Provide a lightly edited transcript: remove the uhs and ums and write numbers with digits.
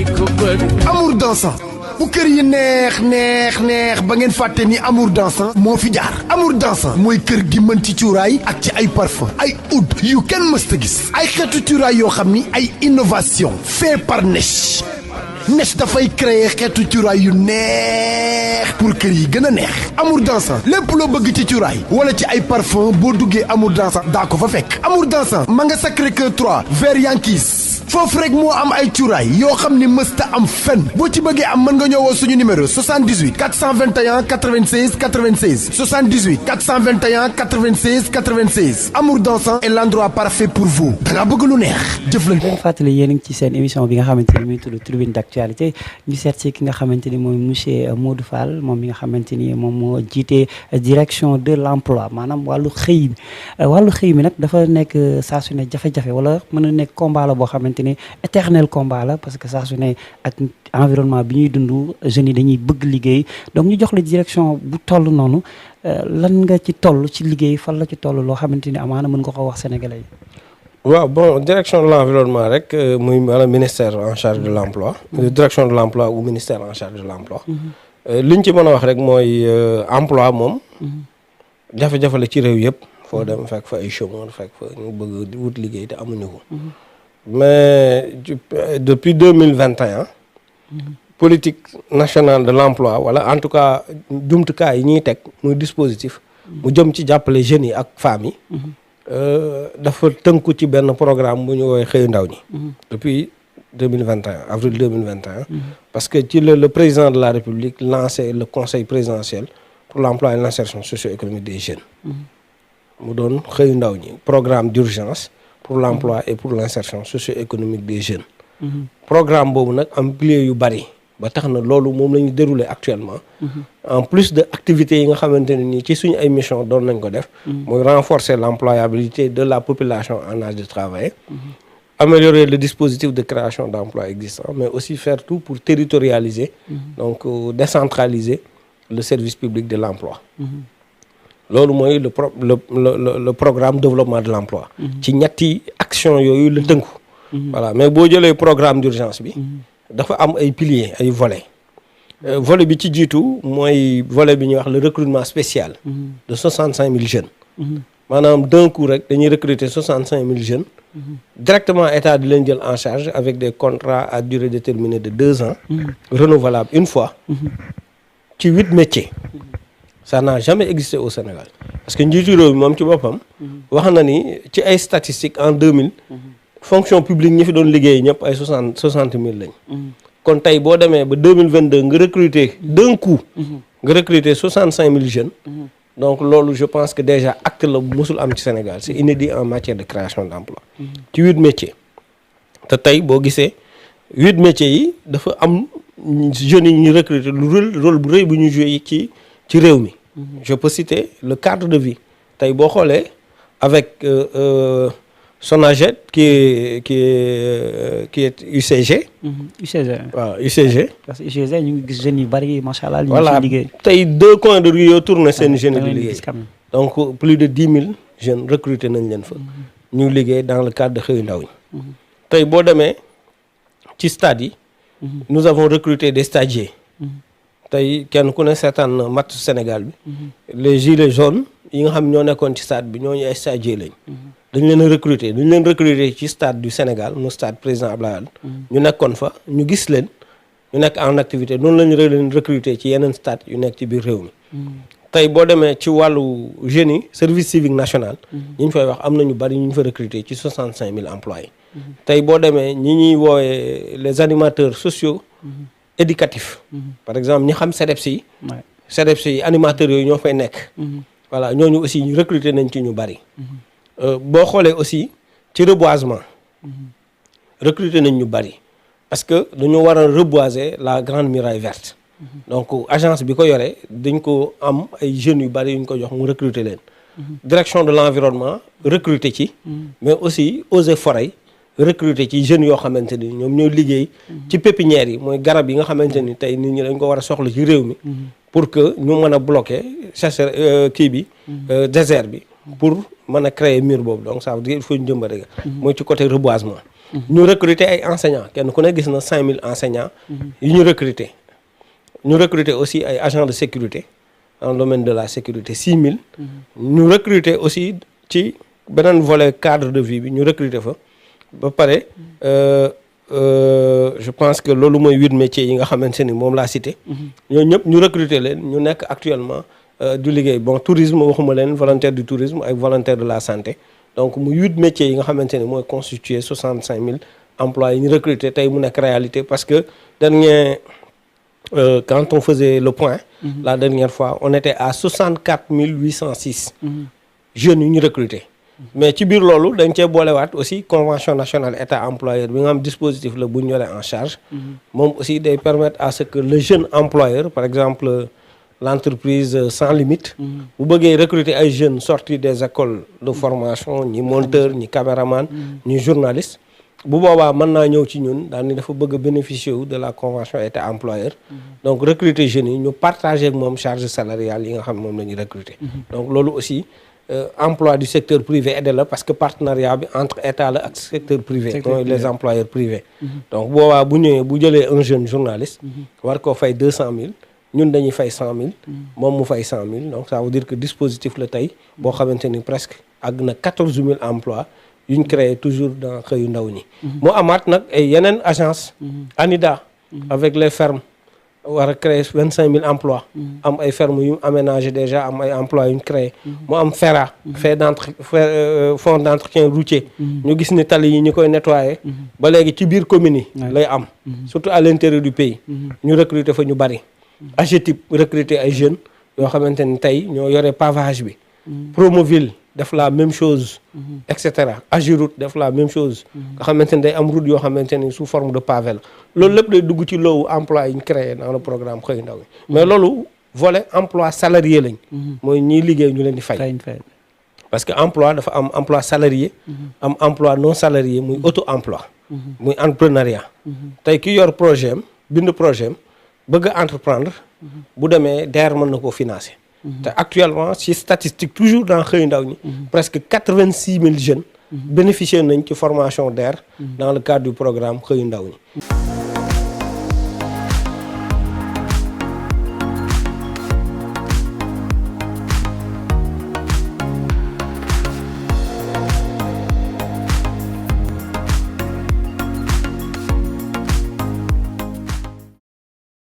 amour dansant bu kër yi neex ba ngeen fàtte ni amour dansant moo fi jaar amour dansant mooy kër gi mën ci cuuraay ak ci ay parfum ay oud yu kenn mësta gis ay xeetu cuuraay yoo xam ni ay innovation fait par Nech dafay créer xeetu cuuraay yu neex pour kër yi gën a neex amour dansant lépp loo bëgg ci cuuraay wala ci ay parfum boo duggee amour dansant daa ko fa fekk amour dansant ma nga Sacré-Cœur 3 vers Yankees foofu rek moo am ay cuuraay yoo xam ni mësta am fenn boo ci bëggee am mën nga ñëwoo suñu numéro 78 421 96 96 78 421 96 96 amour dansant est l'endroit parfait pour vous da nga bëgg lu neex jëflante. leen fàttali yéen a ngi ci seen émission bi nga xamante ni muy tudd tribune d'actualité ñu seet si ki nga xamante ni mooy monsieur Modou Fall moom mi nga xamante ni moom moo jiite direction de l'emploi maanaam wàllu xëy mi nag dafa nekk saa su ne jafe-jafe wala mën na nekk combat la boo xamante ni éternel combat la parce que saa su ne ak environnement bi ñuy dund jeunes yi dañuy bëgg liggéey donc ñu jox la direction bu toll noonu lan nga ci toll ci liggéey fan la ci toll loo xamante ni amaana mën nga ko wax sénégalais yi. waaw bon direction de l'environnement rek muy maanaam ministère en charge de l'emploi direction de l'emploi ou ministère en charge de l'emploi li ñu ci mën a wax rek mooy emploi moom jafe-jafe la ci réew yëpp foo dem fekk fa ay chômeurs fekk fa ñu bëgg di wut liggéey te amuñu ko mais depuis 2021 politique nationale de l'emploi wala en tout cas jumtukaay yi ñuy teg muy dispositif mu jëm ci jàppale jeunes yi ak femmes yi dafa tënku ci benn programme bu ñu woowee xëyu ndaw ñi depuis 2021 avril 2021 parce que ci le président de la République lancé le conseil présidentiel pour l'emploi et l'insertion socio-économique des jeunes mu doon xëyu ndaw ñi programme d'urgence pour l'emploi et pour l'insertion socio-économique des jeunes programme boobu nag am piliers yu bari ba tax na loolu moom la ñu dérouler actuellement en plus de activités yi nga xamante ne nii ci suñu ay mission doon nañ ko def mooy renforcer l'employabilité de la population en âge de travailler améliorer le dispositif de création d'emplois existants mais aussi faire tout pour territorialiser donc décentraliser le service public de l'emploi loolu mooy le programme développement de l'emploi ci ñetti action yooyu la tënku voilà mais boo jëlee programme d'urgence bi dafa am ay piliers ay volets volet bi ci jiitu mooy volet bi ñuy wax le recrutement spécial de 65 000 jeunes maanaam d'un coup rek dañuy recruter 65 000 jeunes directement état di leen jël en charge avec des contrats à durée déterminée de 2 ans renouvelables une fois ci 8 métiers ça n'a jamais existé au Sénégal parce que njiitu réew mi moom ci boppam wax na ni ci ay statistiques en 2000 fonction publique ñi fi doon liggéey ñëpp ay 60 000 lañ kon tey boo demee ba 2022 nga recruter d'un coup nga recruter 65 000 jeunes donc loolu je pense que déjà acte la musul am ci Sénégal c'est inédit en matière de création d'emploi ci 8 métiers te tey boo gisee 8 métiers yi dafa am jeunes yi ñu recruter lu rôle bu rëy bu ñu joué ci réew mi je peux citer le cadre de vie tey boo xoolee avec Sonaged qui est UCG. UCG. waaw UCG. parce que UCG ñu ngi gis jeunes yu bari macha allah. voilà tey 2 coins de rue yoo tourné seen jeunes di liggéey. donc plus de 10 000 jeunes recrutés nañ leen fa. ñu liggéey dans le cadre de xëyu ndaw ñi. tey boo demee ci stade yi. nous avons recruté des stagiaires. tey kenn ku ne seetaan na match Sénégal bi. les gilets jaunes yi nga xam ñoo nekkoon ci stade bi ñooñu ay stagiaires lañ. dañ leen a recruter duñ leen recruter ci stade du Sénégal mu stade président Abdoulaye Wade ñu nekkoon fa ñu gis leen ñu nekk en activité noonu la ñu leen recruter ci yeneen stade yu nekk ci biir réew mi tey boo demee ci wàllu jeunes yi service civique national ñi ñu fay wax am na ñu bari ñu fa recruter ci 65 000 employés tey boo demee ñi ñuy woowee les animateurs sociaux éducatifs par exemple ñi xam CDEPS yi animateurs yooyu ñoo fay nekk voilà ñooñu aussi ñu recruter nañ ci ñu bari boo xoolee aussi ci reboisement recruter nañ ñu bari parce que dañoo war a reboiser la grande muraille verte donc agence bi ko yore dañ ko am ay jeunes yu bari yu ñu ko jox mu recruter leen direction de l'environnement recruter ci mais aussi eaux et forêts recruter ci jeunes yoo xamante ni ñoom ñooy liggéey ci pépinières yi mooy garab yi nga xamante ni tey nit ñi dañ ko war a soxla ci réew mi pour que ñu mën a bloquer kii bi désert bi pour mën a créer mur boobu donc ça veut dire il faut ñu jëmba rek mooy ci côté reboisement ñu recruter ay enseignants kenn ku ne gis na 5000 enseignants yu ñu recruter. ñu recruter aussi ay agents de sécurité dans le domaine de la sécurité 6000. ñu recruter aussi ci beneen volet cadre de vie bi ñu recruter fa ba pare je pense que loolu mooy 8 métiers yi nga xamante ni moom laa cité. ñooñu ñëpp ñu recruter leen ñu nekk actuellement du liggéey bon tourisme waxuma leen volontaire du tourisme ak volontaire de la santé donc mu 8 métiers yi nga xamante ni mooy constituer 65000 emplois yi ñu recruter tey mu nekk réalité parce que quand on faisait le point la dernière fois on était à 64 806 jeunes yu ñu recruter mais ci biir loolu dañ cee boolewaat aussi convention nationale état employeur bi nga xam dispositif la bu ñu yore en charge moom aussi day permettre à ce que le jeune employeur par exemple l'entreprise sans limite bu bëggee recruter ay jeunes sortis des écoles de formation ñi monteur ñi caméraman ñi journaliste bu boobaa mën naa ñëw ci ñun daal ni dafa bëgg a bénéficier wu de la convention état employeur donc recruter jeunes yi ñu partager ak moom charge salariale yi nga xam moom la ñuy recruter donc loolu aussi emploi du secteur privé aidé la parce que partenariat bi entre état la ak secteur privé mooy les employeurs privés donc boobaa bu ñëwee bu jëlee un jeune journaliste war koo fay 200000 ñun dañuy fay 100000 moom mu fay 100000 donc ça veut dire que dispositif la tey boo xamante ni presque àgg na 14000 emplois yu ñu créé toujours dans xëyu ndaw ñi moo amaat nag ay yeneen agence ANIDA avec les fermes war a créer 25000 emplois am ay fermes yu aménagé déjà am ay emplois yu ñu créé mu am FERA fonds d'entretien routier ñu gis ni tali yi ñu koy nettoyer ba léegi ci biir communes yi lay am surtout à l'intérieur du pays ñu recruter fa ñu bari AGETIP recruter ay jeunes yoo xamante ni tey ñoo yore pavage bi Promoville def la même chose et cetera AGEROUTE def la même chose nga xamante ni day am route yoo xamante ni sous forme de pavé la loolu lépp day dugg ci loowu emploi yi ñu créé dans le programme xëy ndaw yi mais loolu volet emploi salarié lañ mooy ñiy liggéey ñu leen di fay parce que emploi dafa am emploi salarié am emploi non salarié muy auto emploi muy entrepreneuriat tey ki yor projet am bind projet am bëgg a entreprendre bu demee DER mën na koo financer te actuellement ci statistique toujours dans xëy ndaw ñi presque 86000 jeunes bénéficier nañ ci formation DER dans le cadre du programme xëyu ndaw ñi